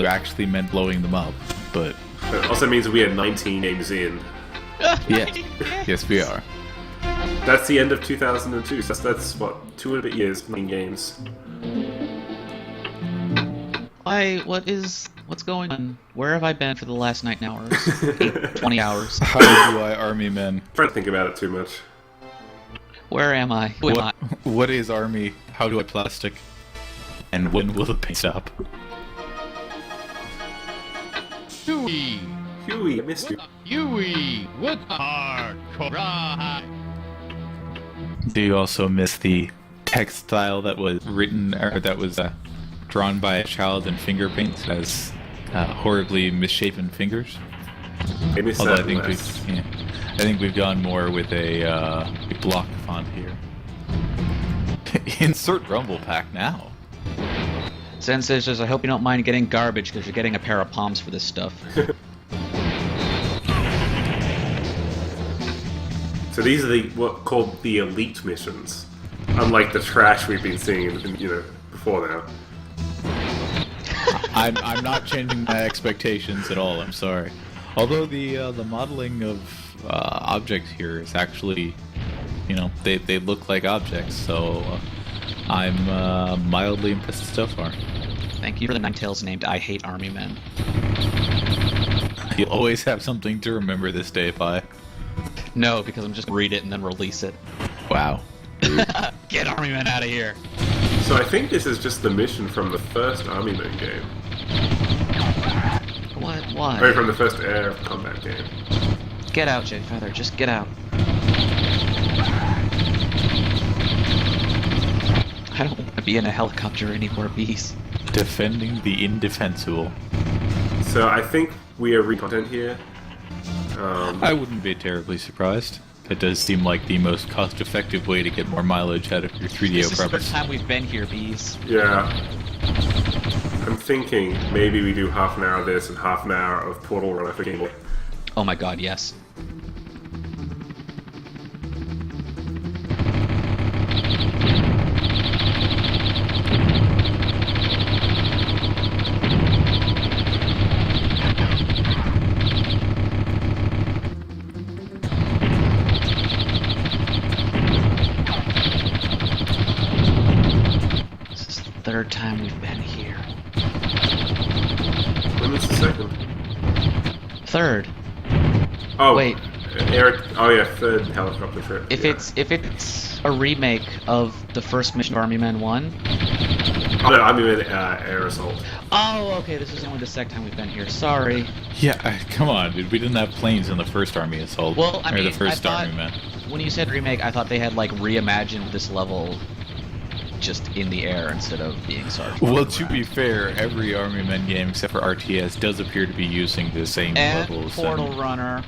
actually meant blowing them up, but It also means we are 19 games in. yes, we are. That's the end of 2002. So that's what, 2 years playing games. What's going on? Where have I been for the last 9 hours? 20 hours. How do I army men? Try to think about it too much. Where am I? Who am I? What is army? How do I plastic? And when will the pain stop? Huey, Huey, I missed you. Huey, what hardcore? Do you also miss the text style that was written or that was drawn by a child in finger paints as horribly misshapen fingers? I miss Although that I think we've gone more with a block font here. Insert Rumble Pack now. Sensei says, I hope you don't mind getting garbage because you're getting a pair of palms for this stuff. So these are what called the elite missions, unlike the trash we've been seeing, before now. I'm not changing my expectations at all. I'm sorry. Although the modeling of objects here is actually, they look like objects. So I'm mildly impressed so far. Thank you for the Ninetales named I Hate Army Men. You'll always have something to remember this day by. No, because I'm just gonna read it and then release it. Wow. Get Army Men out of here. So I think this is just the mission from the first Army Men game. What? Why? Or from the first Air Combat game. Get out, Jay Feather. Just get out. I don't want to be in a helicopter anymore, bees. Defending the indefensible. So I think we are re-content here. I wouldn't be terribly surprised. It does seem like the most cost-effective way to get more mileage out of your 3DO This is the preppers. first time we've been here, bees. Yeah. I'm thinking maybe we do half an hour of this and half an hour of Portal Runner for Game Boy. Oh my god, yes. Third time we've been here. When was the second? Third. Oh, Wait. Eric. Oh yeah, third helicopter trip. If yeah. it's a remake of the first mission of Army Men 1. Oh no, I mean Air Assault. Oh, okay, this is only the second time we've been here. Sorry. Yeah, come on, dude. We didn't have planes in the first Army Assault. Well, I mean, the first I thought, Army Man. when you said remake, I thought they had like reimagined this level just in the air instead of being Sergeant. Well, to be fair, every Army Men game except for RTS does appear to be using the same levels. Portal Runner.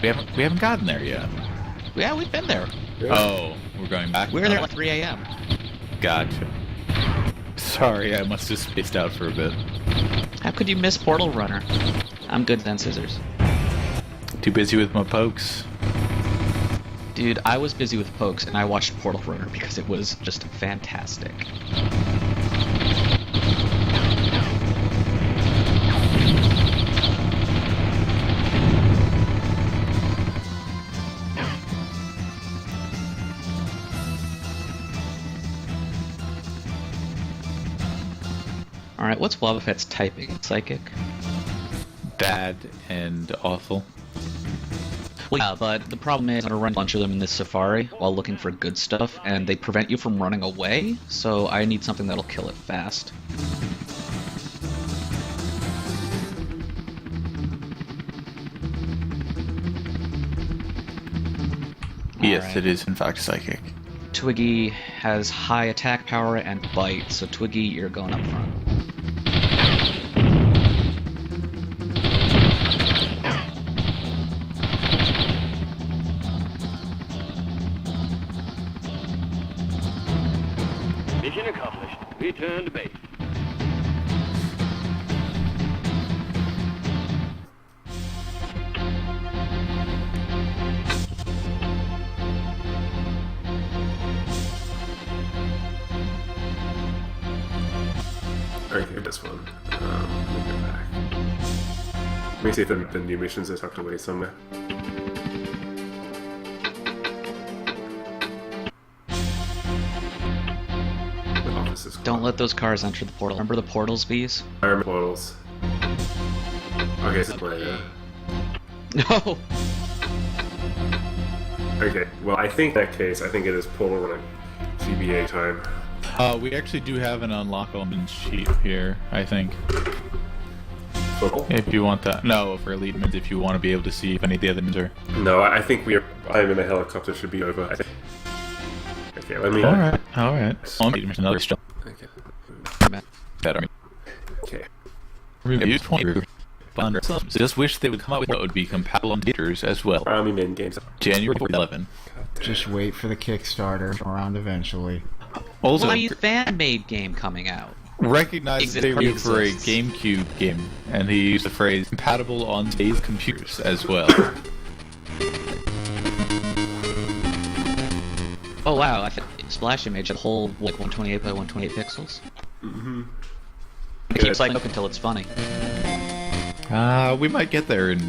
We haven't gotten there yet. Yeah, we've been there. Yeah. Oh, we're going back. We were there at like 3 a.m. Gotcha. Sorry, I must have spaced out for a bit. How could you miss Portal Runner? I'm good then, Scissors. Too busy with my pokes. Dude, I was busy with pokes and I watched Portal Runner because it was just fantastic. Alright, what's Wobba Fett's typing? Psychic? Bad and awful. Well, yeah, but the problem is I'm gonna run a bunch of them in this Safari while looking for good stuff, and they prevent you from running away, so I need something that'll kill it fast. Yes, Alright. it is in fact psychic. Twiggy has high attack power and bite, so Twiggy, you're going up front. Mission accomplished. Return to base. Let me go back. Let me see if the new missions are tucked away somewhere. The office is Don't let those cars enter the portal. Remember the portals, bees? Iron portals. Okay, so play. No! Okay, well, I think in that case, I think it is portal running. GBA time. We actually do have an unlockable sheet here, I think. Focal? If you want that. No, for elite mins, if you want to be able to see if any of the other mins are. No, I think I'm in a helicopter should be over. I think. Okay, let me. Alright. Another stuff. Okay. Better. Okay. Reviews 20. Just wish they would come out with what would be compatible on theaters as well. Army Men games. January 11. Just wait for the Kickstarter around eventually. Also, Bloody fan-made game coming out. recognize they were for a GameCube game, and he used the phrase compatible on today's computers as well. Oh wow, I think Splash Image had hold like 128 by 128 pixels. Mm-hmm. It keeps like up until it's funny. We might get there in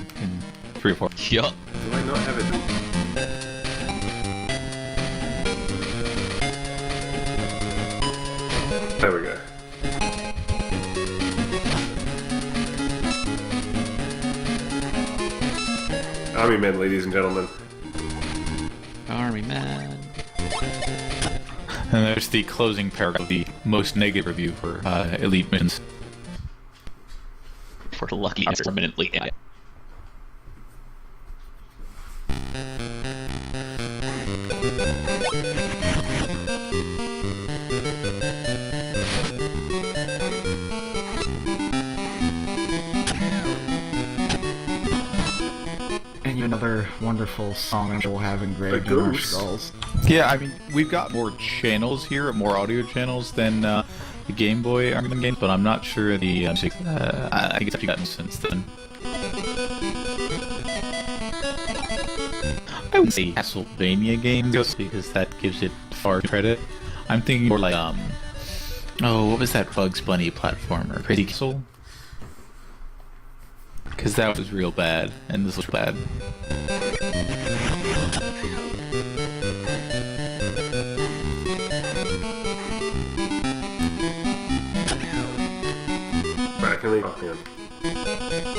3 or 4. Yup. Do I not have it? There we go. Army Men, ladies and gentlemen. Army man. And there's the closing paragraph, the most negative review for elite missions. For lucky it's permanently AI. And another wonderful song I'm sure we'll have engraved A in our goose. skulls. Yeah, I mean, we've got more channels here, more audio channels than the Game Boy Army games, but I'm not sure the music. I guess I've gotten since then. I would say Castlevania games just because that gives it far credit. I'm thinking more like oh, what was that Bugs Bunny platformer? Crazy Castle? Because that was real bad, and this was bad. Right, I can leave. Oh, hang on.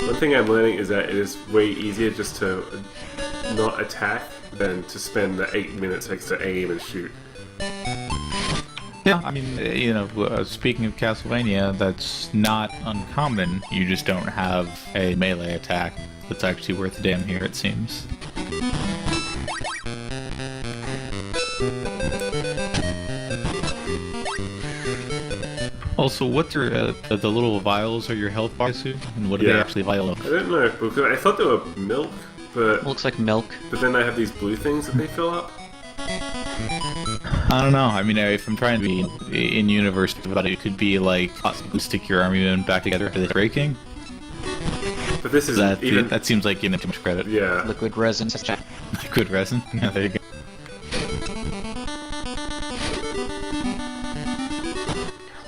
One thing I'm learning is that it is way easier just to not attack than to spend the 8 minutes takes to aim and shoot. Yeah, I mean, you know, speaking of Castlevania, that's not uncommon. You just don't have a melee attack that's actually worth a damn here, it seems. Also, what's your, the little vials are your health bars, Sue? And what do they Yeah. actually vial of? I don't know, because I thought they were milk, but Looks like milk. then I have these blue things that they fill up. I don't know. I mean, if I'm trying to be in universe about it, it could be like possibly stick your army men back together after they're breaking. But this isn't even. That seems like giving it too much credit. Yeah. Liquid resin. Says chat. Good resin. Yeah, there you go.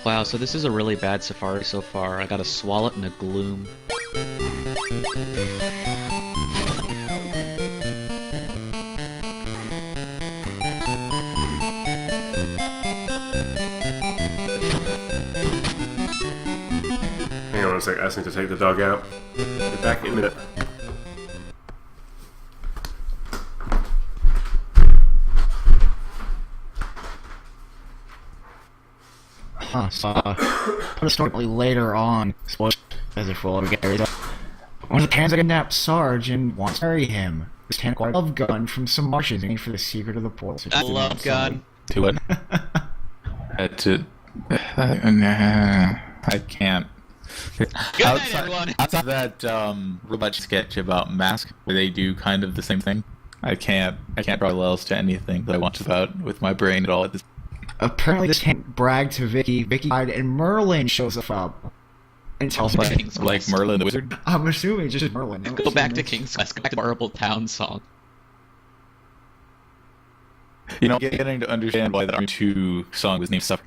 Wow, so this is a really bad safari so far. I got a swallow and a gloom. Hang on a sec, I just need to take the dog out. Be back in a minute. So, put a story later on, spoilers as if we'll ever get there. One of the parents kidnapped Sarge and wants to marry him. This can acquire a love gun from some Martians looking for the secret of the portal. So A love gun. To it. I can't. Good night, everyone. Outside that robot sketch about Mask, where they do kind of the same thing. I can't draw parallels to anything that I want to about with my brain at all. At this. Apparently, this can't brag to Vicky. Vicky died, and Merlin shows up and tells me. Like Merlin the Wizard. I'm assuming just Merlin. Go back to King's Quest. Go back to Marble Town song. You know, getting to understand why the Army 2 song was named Suffer.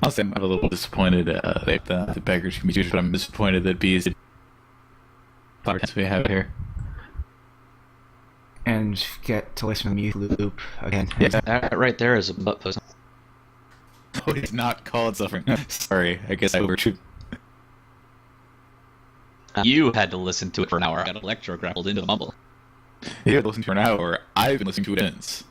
Honestly, I'm a little disappointed that the beggars can be choosers, but I'm disappointed that B is the podcast we have here. And get to listen to the music loop again. Yeah. That right there is a butt post. Oh, it's not called Suffering. Sorry, I guess I overtrue. You had to listen to it for an hour. I got electro grappled into the mumble. You had to listen to it for an hour. I've been listening to it since.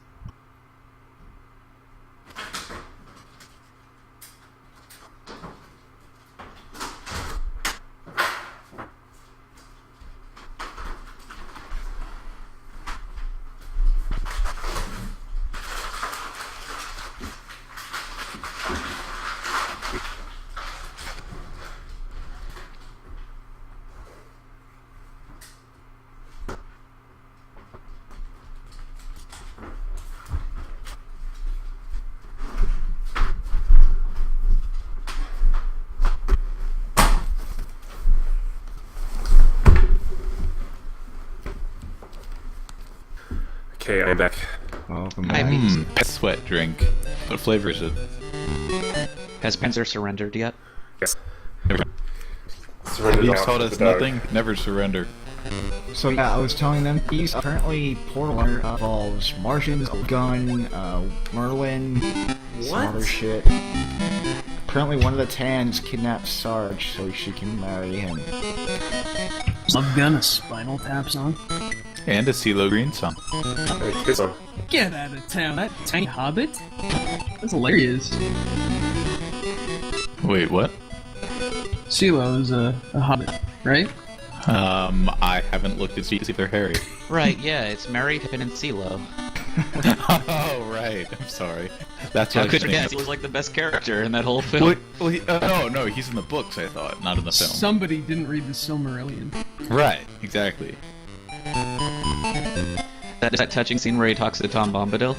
Okay, I'm back. Welcome Hi, back. Bees. Pet sweat drink. What flavor is it? Has Panzer surrendered yet? Yes. Surrendered He's off taught to us the dog. nothing. Never surrender. So yeah, I was telling them these apparently Portal involves Martians, a gun, Merlin, some other shit. Apparently one of the Tans kidnaps Sarge so she can marry him. Love Gun, a Spinal Tap song. And a CeeLo Green song. Hey, good song. Get out of town, that tiny hobbit? That's hilarious. Wait, what? CeeLo is a hobbit, right? I haven't looked at see if they're hairy. Right, yeah, it's Mary, Pippin, and CeeLo. Oh, right. I'm sorry. That's How what could you guess? He was like the best character in that whole film. No, he's in the books, I thought, not in the film. Somebody didn't read the Silmarillion. Right, exactly. That touching scene where he talks to Tom Bombadil.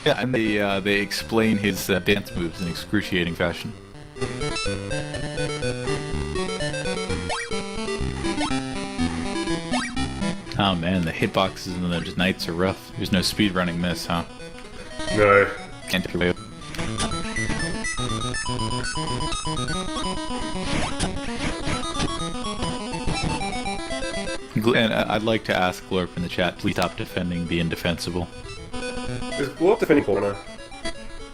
Yeah, and they explain his dance moves in excruciating fashion. Oh man, the hitboxes in those nights are rough. There's no speedrunning this, huh? No. Can't take away. And I'd like to ask Glorp in the chat, please stop defending the indefensible. Is Glorp defending corner?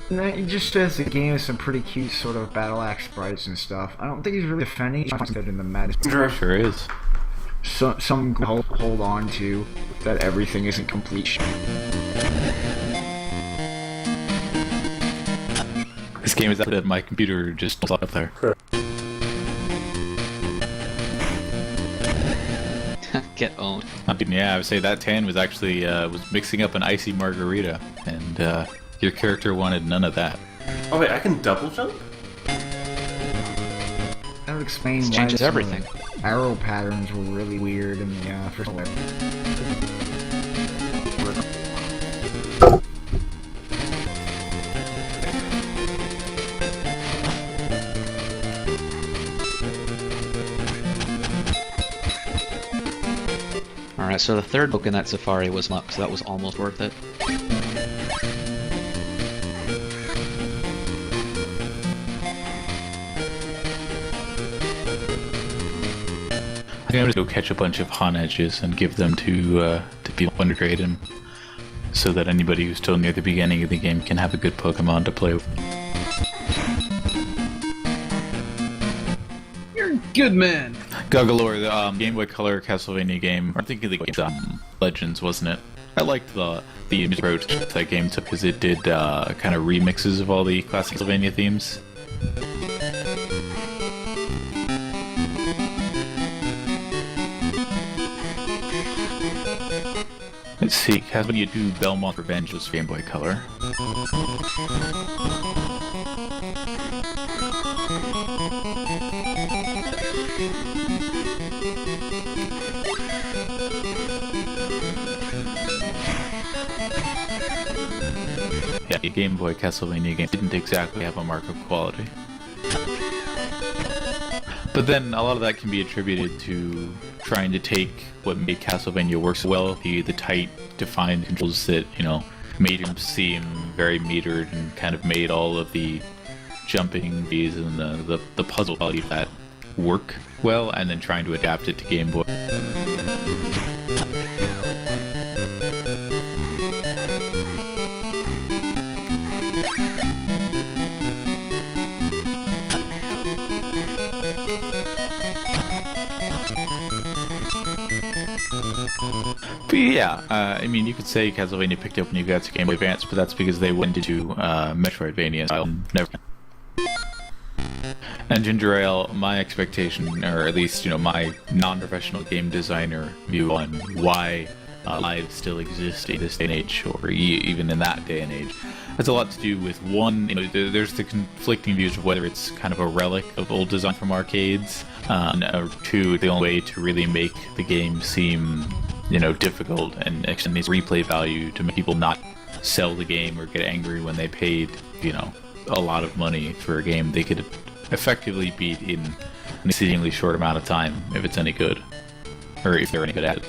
No, he just says the game has some pretty cute sort of battle axe sprites and stuff. I don't think he's really defending. He's trying to get in the maddest. Sure is. Some hold on to that everything isn't complete. This game is out that my computer just up there. Get owned. Yeah, I would say that Tan was actually was mixing up an icy margarita, and your character wanted none of that. Oh wait, I can double jump? That would explain This why changes some everything. arrow patterns were really weird in the first level. Alright, so the third book in that safari was luck, so that was almost worth it. I think I'm gonna go catch a bunch of Han edges and give them to people who undergrade him, so that anybody who's still near the beginning of the game can have a good Pokemon to play with. You're a good man. Guggalore, the Game Boy Color Castlevania game, I'm thinking of the game, Legends, wasn't it? I liked the approach that game took because it did kind of remixes of all the classic Castlevania themes. Let's see, Castlevania 2 Belmont Revenge was Game Boy Color. Yeah, the Game Boy Castlevania game didn't exactly have a mark of quality. But then a lot of that can be attributed to trying to take what made Castlevania work so well, the tight, defined controls that, you know, made him seem very metered and kind of made all of the jumping bees and the puzzle quality of that work well, and then trying to adapt it to Game Boy. But yeah, I mean, you could say Castlevania picked up when you got to Game Boy Advance, but that's because they went into Metroidvania style and never. And Ginger Ale, my expectation, or at least, you know, my non-professional game designer view on why lives still exist in this day and age, or even in that day and age, has a lot to do with, one, you know, there's the conflicting views of whether it's kind of a relic of old design from arcades, or two, the only way to really make the game seem, you know, difficult and extend these replay value to make people not sell the game or get angry when they paid, you know, a lot of money for a game they could effectively beat in an exceedingly short amount of time, if it's any good, or if they're any good at it.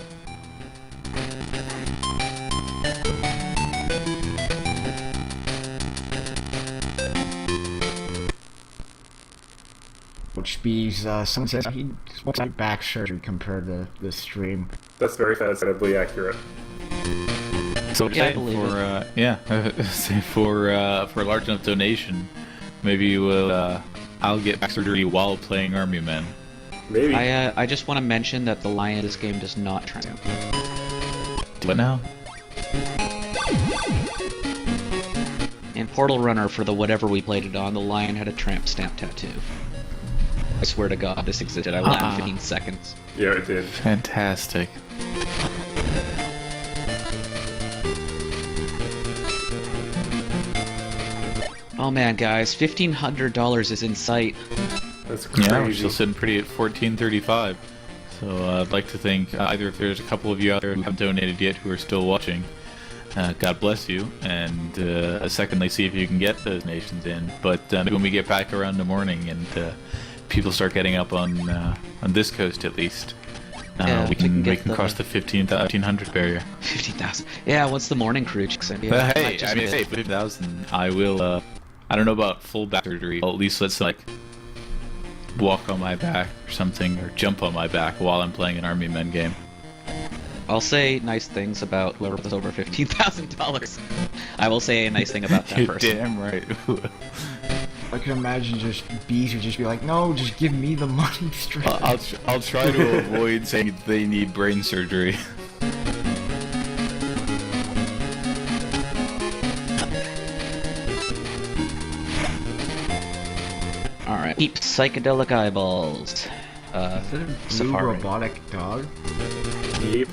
Which means someone says he just wants back surgery compared to the stream. That's very facidly accurate. So Yeah, I believe say for a large enough donation, maybe we'll I'll get back surgery while playing Army Men. Maybe. I just want to mention that the lion in this game does not tramp. What now? In Portal Runner, for the whatever we played it on, the lion had a tramp stamp tattoo. I swear to God, this existed. I went in 15 seconds. Yeah, it did. Fantastic. Oh man, guys, $1,500 is in sight. That's crazy. Yeah, we're still sitting pretty at $14.35. So I'd like to think either if there's a couple of you out there who haven't donated yet who are still watching, God bless you, and secondly, see if you can get those donations in. But maybe when we get back around the morning and people start getting up on this coast at least, Yeah, we can get cross the 1,500 barrier. 15,000. Yeah, what's the morning crew? But hey, I mean, 50,000. I will. I don't know about full back surgery. Well, at least let's like walk on my back or something, or jump on my back while I'm playing an Army Men game. I'll say nice things about whoever was over $15,000. I will say a nice thing about that You're person. damn right. I can imagine just bees would just be like, no, just give me the money straight. I'll try to avoid saying they need brain surgery. Alright. Keep psychedelic eyeballs. Is it a blue Safari. robotic dog? Yep.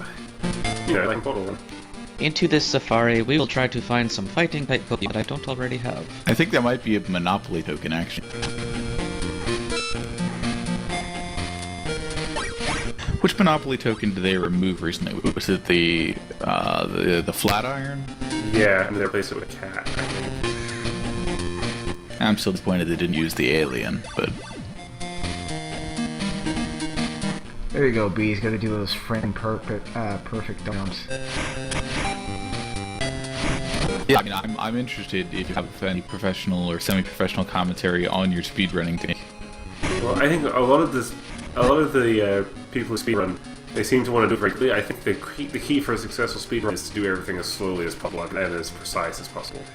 You know, like Portal Run. Into this safari, we will try to find some fighting type Pokemon that I don't already have. I think that might be a Monopoly token, actually. Which Monopoly token did they remove recently? Was it the Flatiron? Yeah, and they replaced it with a cat, I think. I'm still disappointed they didn't use the alien, but There you go, bees. Gotta do those frame perfect jumps. yeah, I mean, I'm interested if you have any professional or semi-professional commentary on your speedrunning technique. Well, I think a lot of the people who speedrun, they seem to want to do it very quickly. I think the key for a successful speedrun is to do everything as slowly as possible and as precise as possible.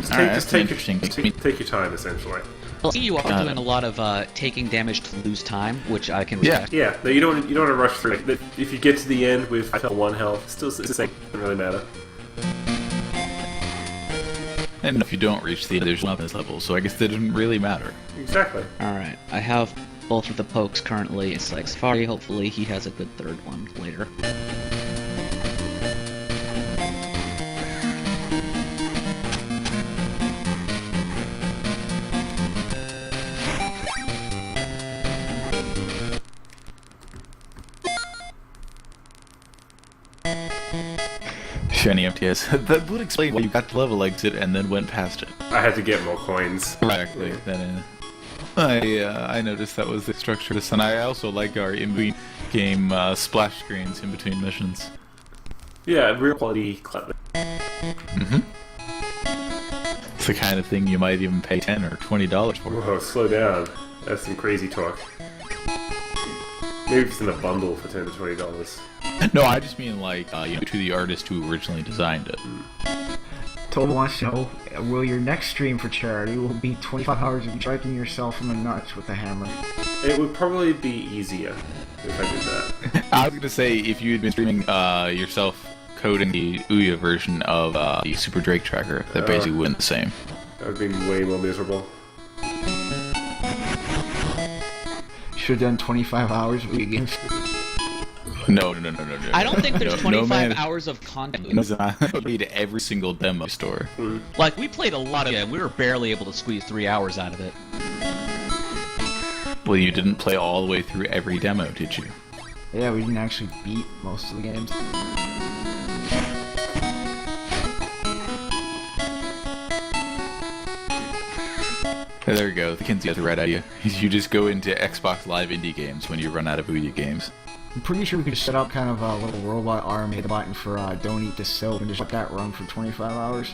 Take your time, essentially. Well, I see you are doing a lot of taking damage to lose time, which I can respect. Yeah, no, you don't want to rush through. Like, if you get to the end with 1 health, it's the same. Doesn't really matter. And if you don't reach the end, there's not this level, so I guess that doesn't really matter. Exactly. Alright, I have both of the pokes currently. It's like Safari, hopefully he has a good third one later. Shiny MTS. That would explain why you got to level exit and then went past it. I had to get more coins. Exactly. Then I noticed that was the structure of this, and I also like our in-between game splash screens in between missions. Yeah, real quality clever. Mm-hmm. It's the kind of thing you might even pay $10 or $20 for. Whoa, slow down. That's some crazy talk. Maybe it's in a bundle for $10 to $20. No, I just mean like to the artist who originally designed it. Total wants to know, will your next stream for charity will be 25 hours of striking yourself in the nuts with a hammer? It would probably be easier if I did that. I was gonna say, if you had been streaming yourself coding the Ouya version of the Super Drake tracker, that basically wouldn't the same. That would have been way more miserable. Should have done 25 hours of Ouya games. No. I don't think there's No, 25 man. hours of content. No, I played every single demo store. Like, we played a lot of it, and we were barely able to squeeze 3 hours out of it. Well, you didn't play all the way through every demo, did you? Yeah, we didn't actually beat most of the games. There you go. The Kinsey has the right idea. You just go into Xbox Live indie games when you run out of Ouya games. I'm pretty sure we could set up kind of a little robot arm, hit the button for don't eat the soap, and just let that run for 25 hours.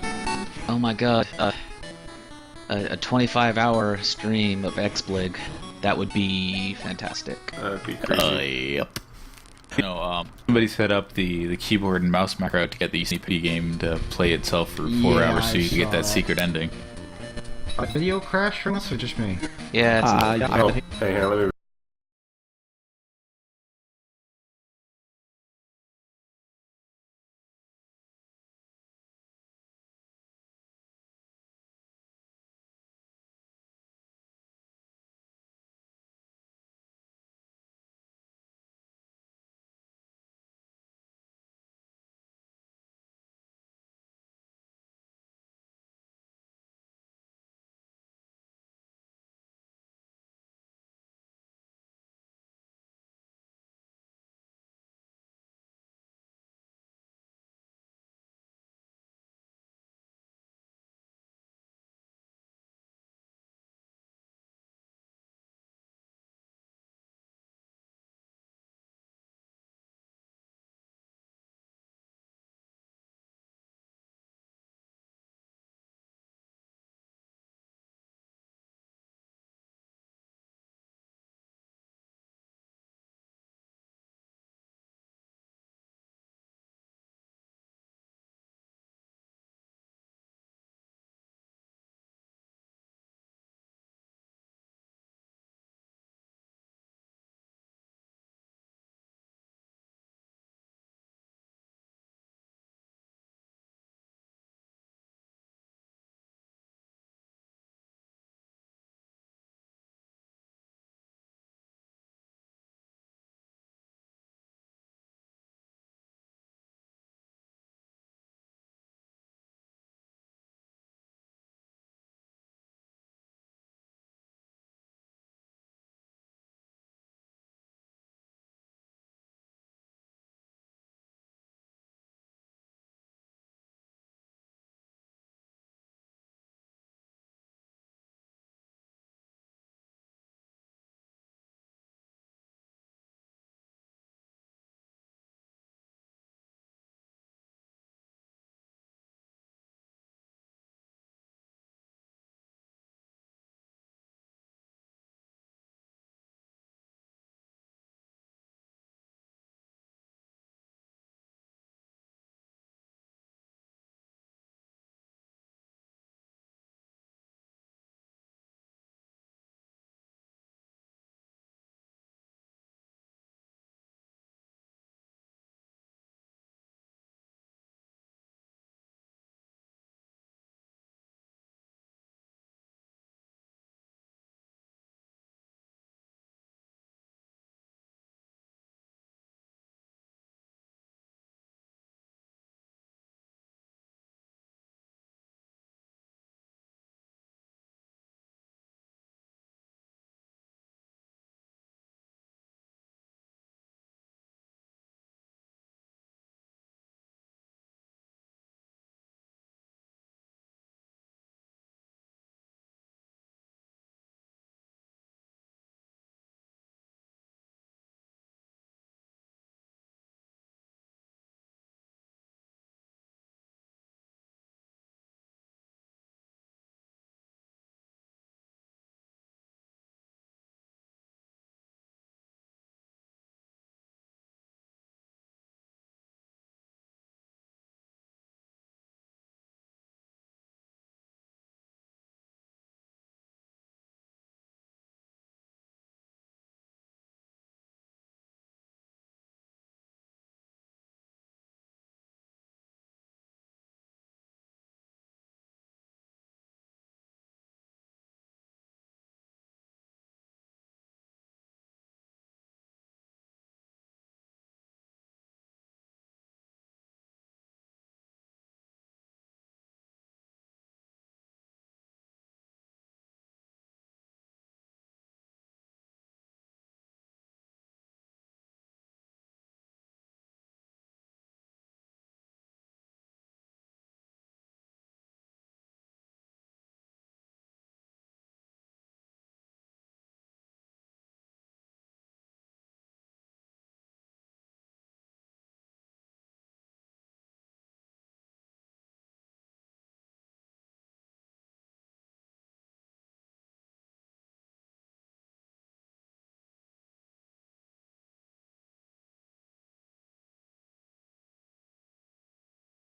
Oh my god. A 25-hour stream of X-Blig. That would be fantastic. That'd be crazy. Yep. You know, somebody set up the keyboard and mouse macro to get the CP game to play itself for 4 Yeah, hours so you I can get saw that that. secret ending. A video crash from us, or just me? Yeah, it's Oh, hang on, let me